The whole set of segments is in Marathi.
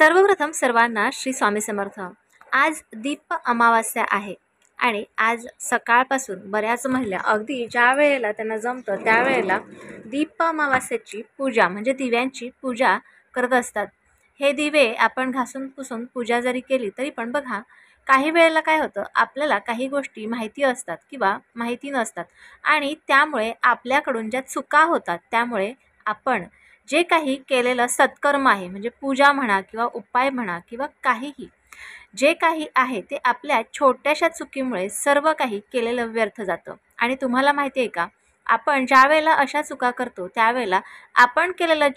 सर्वप्रथम सर्वांना श्री स्वामी समर्थ। आज दीप अमावास्या आहे आणि आज सकाळपासून बऱ्याच महिला अगदी ज्या वेळेला त्यांना जमतं त्यावेळेला दीप अमावास्येची पूजा म्हणजे दिव्यांची पूजा करत असतात। हे दिवे आपण घासून पुसून पूजा जरी केली तरी पण बघा काही वेळेला काय होतं, आपल्याला काही गोष्टी माहिती असतात किंवा माहिती नसतात आणि त्यामुळे आपल्याकडून ज्या चुका होतात त्यामुळे आपण जे काही केलेलं सत्कर्म आहे म्हणजे पूजा म्हणा किंवा उपाय म्हणा किंवा काहीही जे काही आहे ते आपल्या छोट्याशा चुकीमुळे सर्व काही केलेलं व्यर्थ जातं। आणि तुम्हाला माहिती आहे का, आपण ज्या वेळेला अशा चुका करतो त्यावेळेला आपण केलेलं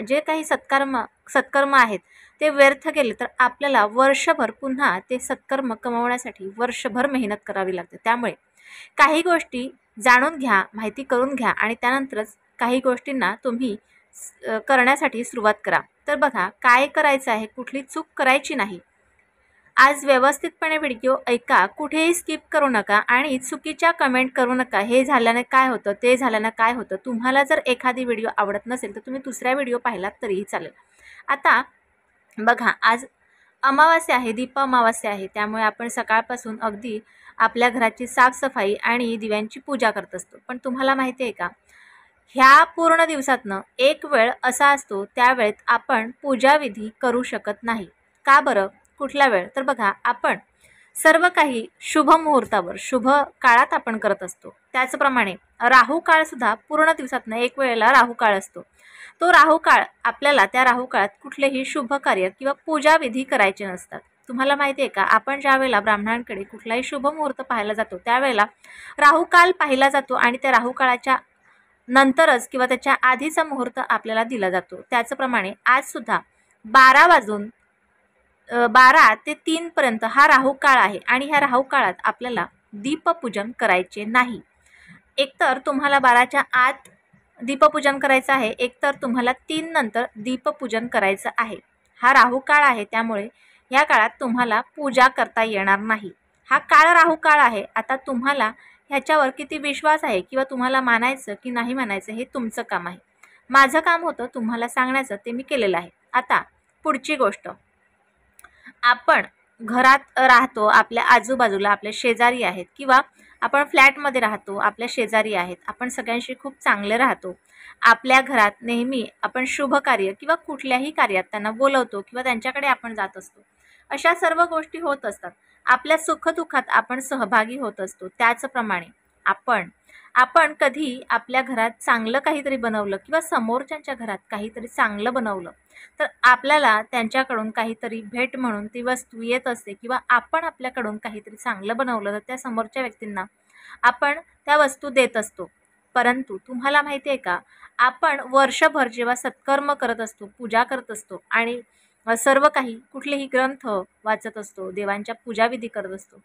जे काही सत्कर्म आहेत ते व्यर्थ गेले तर आपल्याला वर्षभर पुन्हा ते सत्कर्म कमवण्यासाठी वर्षभर मेहनत करावी लागते। त्यामुळे काही गोष्टी जाणून घ्या, माहिती करून घ्या आणि त्यानंतरच काही गोष्टींना तुम्ही करण्यासाठी सुरुवात करा। तर बघा काय करायचं आहे, कुठली चूक करायची नाही। आज व्यवस्थितपणे व्हिडिओ ऐका, कुठेही स्किप करू नका आणि चुकीच्या कमेंट करू नका। हे झाल्याने काय होतं, ते झाल्याने काय होतं। तुम्हाला जर एखादी व्हिडिओ आवडत नसेल तर तुम्ही दुसरा व्हिडिओ पाहिलात तरीही चालेल। आता बघा आज अमावास्या आहे, दीप अमावास्या आहे, त्यामुळे आपण सकाळपासून अगदी आपल्या घराची साफसफाई आणि दिव्यांची पूजा करत असतो। पण तुम्हाला माहिती आहे का, ह्या पूर्ण दिवसातनं एक वेळ असा असतो त्या वेळेत आपण पूजाविधी करू शकत नाही। का बरं, कुठला वेळ? तर बघा आपण सर्व काही शुभ मुहूर्तावर शुभ काळात आपण करत असतो। त्याचप्रमाणे राहू काळ सुद्धा पूर्ण दिवसातनं एक वेळेला राहू काळ असतो। तो राहू काळ आपल्याला त्या राहू काळात कुठलेही शुभ कार्य किंवा पूजाविधी करायचे नसतात। तुम्हाला माहिती आहे का, आपण ज्या वेळेला ब्राह्मणांकडे कुठलाही शुभ मुहूर्त पाहायला जातो त्यावेळेला राहू काळ पाहिला जातो आणि त्या राहू काळाच्या नंतरच किंवा त्याच्या आधीचा मुहूर्त आपल्याला दिला जातो। त्याचप्रमाणे आज सुद्धा 12 ते 3 पर्यंत हा राहू काळ आहे आणि ह्या राहू काळात आपल्याला दीपपूजन करायचे नाही। एकतर तुम्हाला 12च्या आत दीपपूजन करायचं आहे, एकतर तुम्हाला 3 नंतर दीपपूजन करायचं आहे। हा राहू काळ आहे त्यामुळे या काळात तुम्हाला पूजा करता येणार नाही। हा काळ राहू काळ आहे। आता तुम्हाला ह्याच्यावर किती विश्वास आहे किंवा तुम्हाला मानायचं की नाही मानायचं हे तुमचं काम आहे। माझं काम होतं तुम्हाला सांगण्याचं, ते मी केलेलं आहे। आता पुढची गोष्ट, आपण घरात राहतो, आपल्या आजूबाजूला आपले शेजारी आहेत किंवा आपण फ्लॅटमध्ये राहतो, आपल्या शेजारी आहेत, आपण सगळ्यांशी खूप चांगले राहतो। आपल्या घरात नेहमी आपण शुभ कार्य किंवा कुठल्याही कार्यात त्यांना बोलवतो किंवा त्यांच्याकडे आपण जात असतो। अशा सर्व गोष्टी होत असतात। आपल्या सुखदुःखात आपण सहभागी होत असतो। त्याचप्रमाणे आपण कधी आपल्या घरात चांगलं काहीतरी बनवलं किंवा समोरच्या घरात काहीतरी चांगलं बनवलं तर आपल्याला त्यांच्याकडून काहीतरी भेट म्हणून ती वस्तू येत असते किंवा आपण आपल्याकडून काहीतरी चांगलं बनवलं तर त्या समोरच्या व्यक्तींना आपण त्या वस्तू देत असतो। परंतु तुम्हाला माहिती आहे का, आपण वर्षभर जेव्हा सत्कर्म करत असतो, पूजा करत असतो आणि सर्व काही कुठलेही ग्रंथ वाचत असतो, देवांच्या पूजाविधी करत असतो,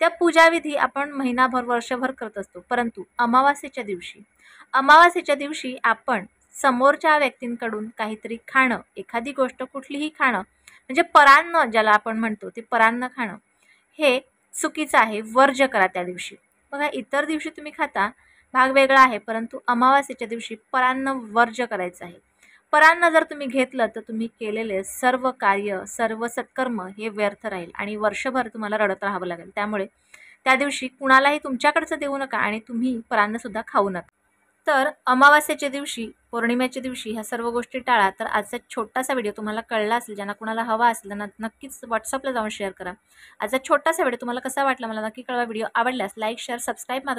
त्या पूजाविधी आपण महिनाभर वर्षभर करत असतो। परंतु अमावास्येच्या दिवशी आपण समोरच्या व्यक्तींकडून काहीतरी खाणं, एखादी गोष्ट कुठलीही खाणं म्हणजे परान्न ज्याला आपण म्हणतो ते परान्न खाणं हे चुकीचं आहे, वर्ज्य करा त्या दिवशी। बघा इतर दिवशी तुम्ही खाता, भाग वेगळा आहे, परंतु अमावास्येच्या दिवशी परान्न वर्ज्य करायचं आहे। परान्न जर तुम्ही घेतलं तर तुम्ही केलेले सर्व कार्य सर्व सत्कर्म हे व्यर्थ राहील आणि वर्षभर तुम्हाला रडत राहावं लागेल। त्यामुळे त्या दिवशी कुणालाही तुमच्याकडचं देऊ नका आणि तुम्ही परान्नसुद्धा खाऊ नका। तर अमावास्येच्या दिवशी, पौर्णिमेच्या दिवशी ह्या सर्व गोष्टी टाळा। तर आजचा छोटासा व्हिडिओ तुम्हाला कळला असेल, ज्यांना कुणाला हवा असेल त्यांना नक्कीच व्हॉट्सअपला जाऊन शेअर करा। आजचा छोटासा व्हिडिओ तुम्हाला कसा वाटला मला नक्की कळवा। व्हिडिओ आवडल्यास लाईक शेअर सबस्क्राईब मात्र